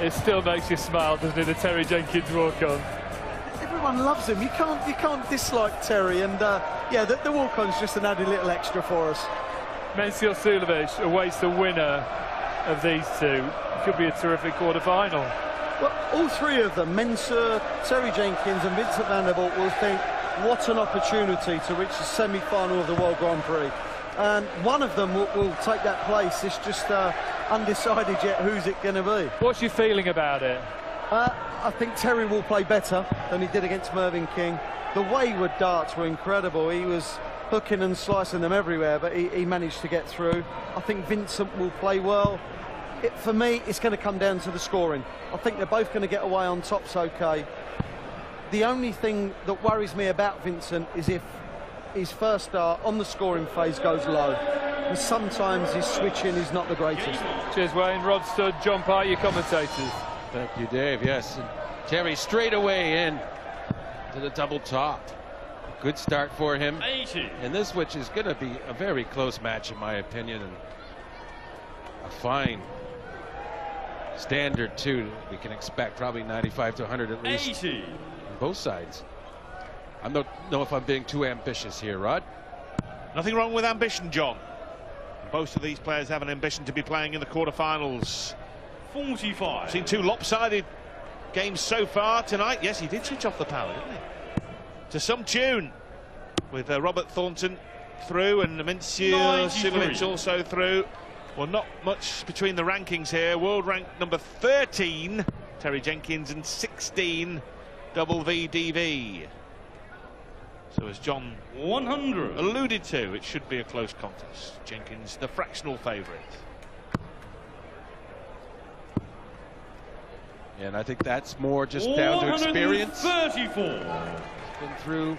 It still makes you smile, doesn't it, the Terry Jenkins walk-on? Everyone loves him. You can't dislike Terry, and yeah, the walk-on's just an added little extra for us. Menzies Sulovic awaits the winner of these two. Could be a terrific quarter-final. Well, all three of them, Mensah, Terry Jenkins and Vincent van der Voort, will think, what an opportunity to reach the semi-final of the World Grand Prix. And one of them will take that place. It's just undecided yet who's it going to be. What's your feeling about it? I think Terry will play better than he did against Mervyn King. The wayward darts were incredible. He was hooking and slicing them everywhere, but he managed to get through. I think Vincent will play well. For me, it's going to come down to the scoring. I think they're both going to get away on tops okay. The only thing that worries me about Vincent is if his first dart on the scoring phase goes low. And sometimes his switching is not the greatest. Cheers, Wayne. Rod Studd, John Pye, your commentators. Thank you, Dave. Yes, and Terry straight away in to the double top. Good start for him. 80. And this, which is going to be a very close match, in my opinion, and a fine standard too. We can expect probably 95 to 100 at least 80. on both sides. I don't know if I'm being too ambitious here, Rod. Nothing wrong with ambition, John. Both of these players have an ambition to be playing in the quarterfinals. 45. Seen two lopsided games so far tonight. Yes, he did switch off the power, didn't he? To some tune, with Robert Thornton through and Menzies Sulovic also through. Well, not much between the rankings here. World rank number 13, Terry Jenkins, and 16, double VDV. So as John 100 alluded to, it should be a close contest. Jenkins, the fractional favourite. And I think that's more just down to experience. 34. Been through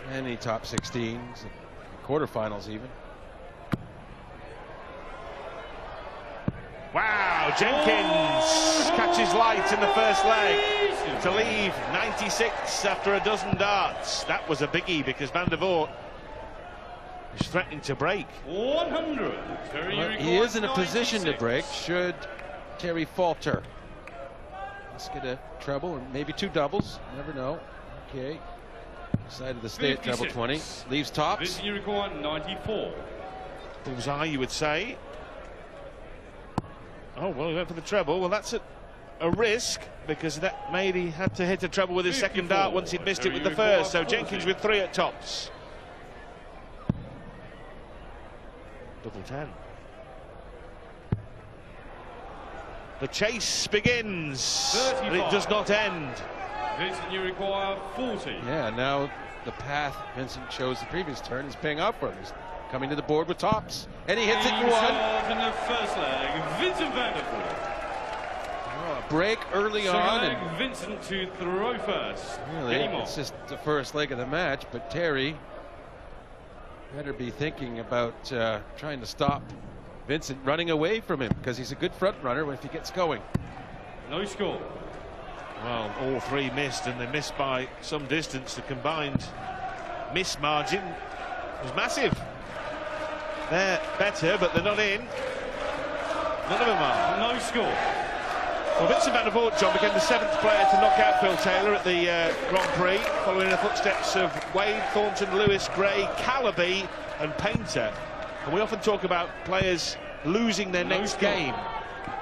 many top 16s, quarterfinals even. Wow, Jenkins catches light in the first leg to leave 96 after a dozen darts. That was a biggie because Van der Voort is threatening to break. 100. Well, he is in a position to break should Terry falter. Let's get a treble and maybe two doubles. Never know. Okay. Decided to stay at treble 20. Leaves tops. You require 94. Bullseye, you would say. Oh, well, he went for the treble. Well, that's a risk because that made he had to hit a treble with his second dart once he'd missed it with the first. So Jenkins with 3 at tops. Double 10. The chase begins, but it does not end. Vincent, you require 40. Yeah, now the path Vincent chose the previous turn is paying off for him. He's coming to the board with tops, and he hits it in one. In the first leg, Vincent van der Voort. Oh, a break early on. And Vincent to throw first. Really, it's just the first leg of the match, but Terry better be thinking about trying to stop Vincent running away from him, because he's a good front runner if he gets going. No score. Well, all three missed, and they missed by some distance. The combined miss margin was massive. They're better, but they're not in. None of them are. No score. Well, Vincent van der Voort, John, became the 7th player to knock out Phil Taylor at the Grand Prix, following in the footsteps of Wade, Thornton, Lewis, Gray, Calaby and Painter. And we often talk about players losing their next game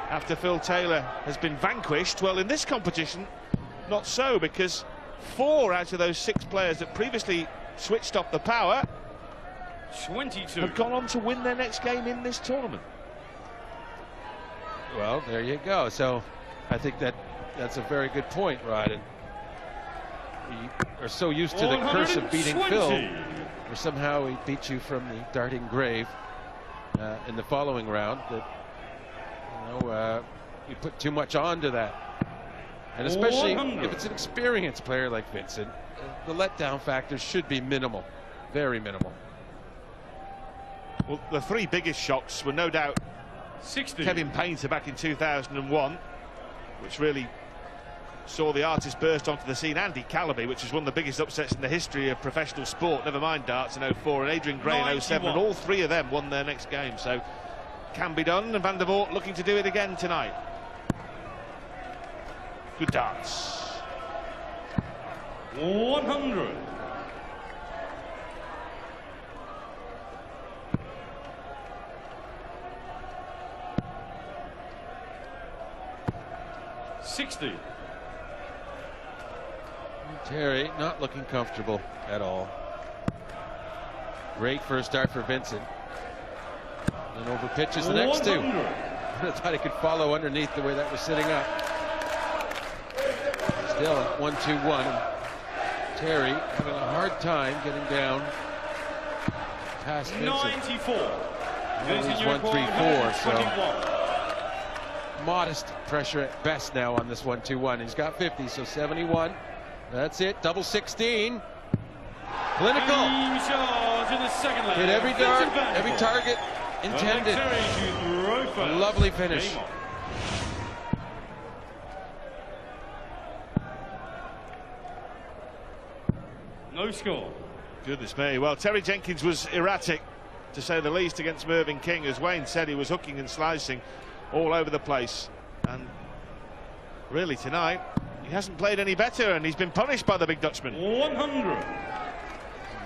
after Phil Taylor has been vanquished. Well, in this competition, not so, because 4 out of those 6 players that previously switched off the power 22 have gone on to win their next game in this tournament. Well, there you go. So I think that's a very good point, Rod. And we are so used to the curse of beating Phil, or somehow he beat you from the darting grave in the following round, that you put too much onto that. And especially if it's an experienced player like Vincent, the letdown factor should be minimal, very minimal. Well, the 3 biggest shocks were no doubt 60. Kevin Painter back in 2001, which really saw the artist burst onto the scene. Andy Calaby, which was one of the biggest upsets in the history of professional sport, never mind darts, in 04, and Adrian Gray in 07, and all 3 of them won their next game. So can be done, and Van der Voort looking to do it again tonight. with darts. 100. $60. Terry not looking comfortable at all. Great first start for Vincent. And over pitches the next two. I thought he could follow underneath the way that was sitting up. Still at 1-2-1. Terry having a hard time getting down past Vincent. 94. He's 1-3-4, so modest pressure at best now on this 1-2-1. He's got 50, so 71. That's it. Double 16. Clinical. Hit every dart, every target intended. Lovely finish. No score. Goodness me. Well, T.Jenkins was erratic, to say the least, against Mervyn King. As Wayne said, he was hooking and slicing all over the place. And really tonight, he hasn't played any better, and he's been punished by the big Dutchman. 100.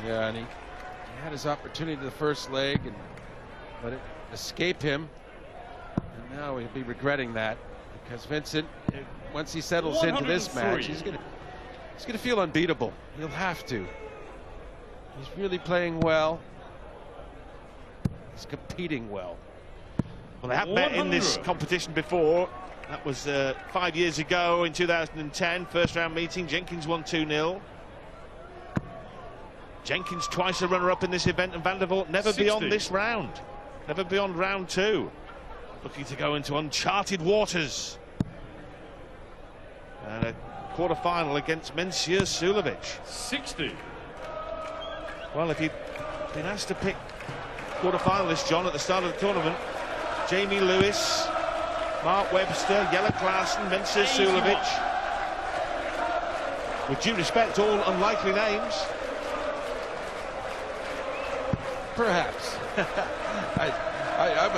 Yeah, and he had his opportunity the first leg and let it escape him. And now he'll be regretting that, because Vincent, once he settles into this match, he's gonna feel unbeatable. He'll have to. He's really playing well. He's competing well. Well, they have met in this competition before. That was 5 years ago in 2010. First round meeting. Jenkins won 2-0. Jenkins twice a runner-up in this event, and Van der Voort never 60. beyond this round. Never beyond round 2. Looking to go into uncharted waters. And a quarter-final against Mensur Suljovic. 60. Well, if you'd been asked to pick quarter-finalists, John, at the start of the tournament, Jamie Lewis, Mark Webster, Jelle Klaassen, Mensur Suljovic. With due respect, all unlikely names. Perhaps.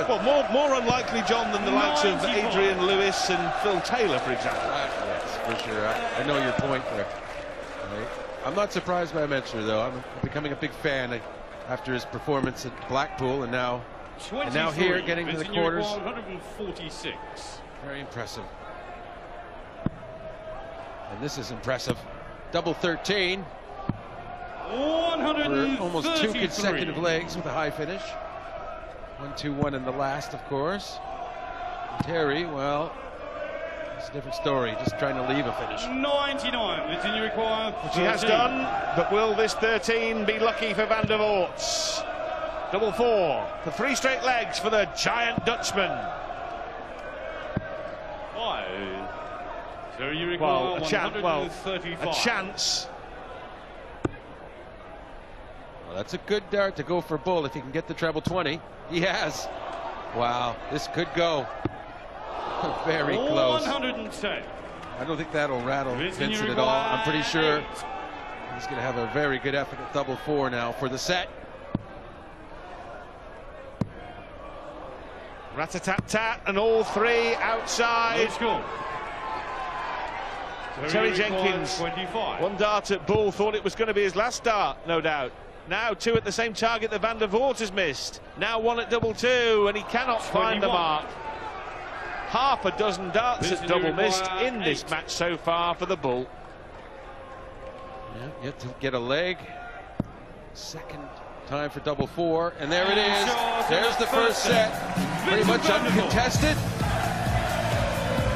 Well, more unlikely, John, than the likes of Adrian Lewis and Phil Taylor, for example. Yes, for sure. I know your point there. Right. I'm not surprised by Mensur, though. I'm becoming a big fan after his performance at Blackpool, and now here, getting to the quarters. 146. Very impressive. And this is impressive. Double 13. 133. For almost 2 consecutive legs with a high finish. 1-2-1 in the last, of course. Terry, well, it's a different story. Just trying to leave a finish. 99. Virginia requires. Which he has done, but will this 13 be lucky for Van der Voort? Double 4 for 3 straight legs for the giant Dutchman. 5. So you Well, require a chance. Well, that's a good dart to go for Bull if he can get the treble 20. He has. Wow, this could go. Very close. 110. I don't think that'll rattle Vincent at all. I'm pretty sure he's going to have a very good effort at double 4 now for the set. Rat-a-tat-tat, and all 3 outside. Let's go. T.Jenkins, 25. 1 dart at Bull, thought it was going to be his last dart, no doubt. Now 2 at the same target that Van der Voort has missed. Now 1 at double 2, and he cannot find the mark. Half a dozen darts at double missed in this match so far for the Bull. Yeah, yet to get a leg. Second time for double 4, and there it is. There's the first set. Pretty much uncontested.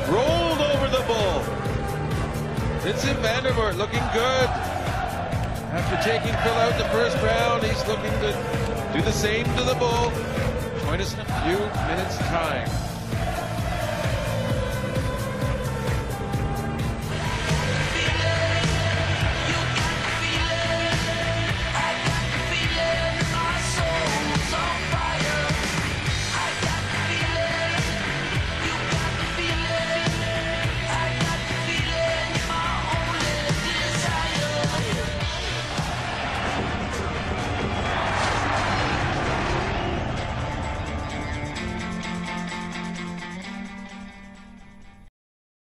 Rolled over the Bull. Vincent Van der Voort looking good. After taking Phil out the first round, he's looking to do the same to the Bull. Join us in a few minutes' time.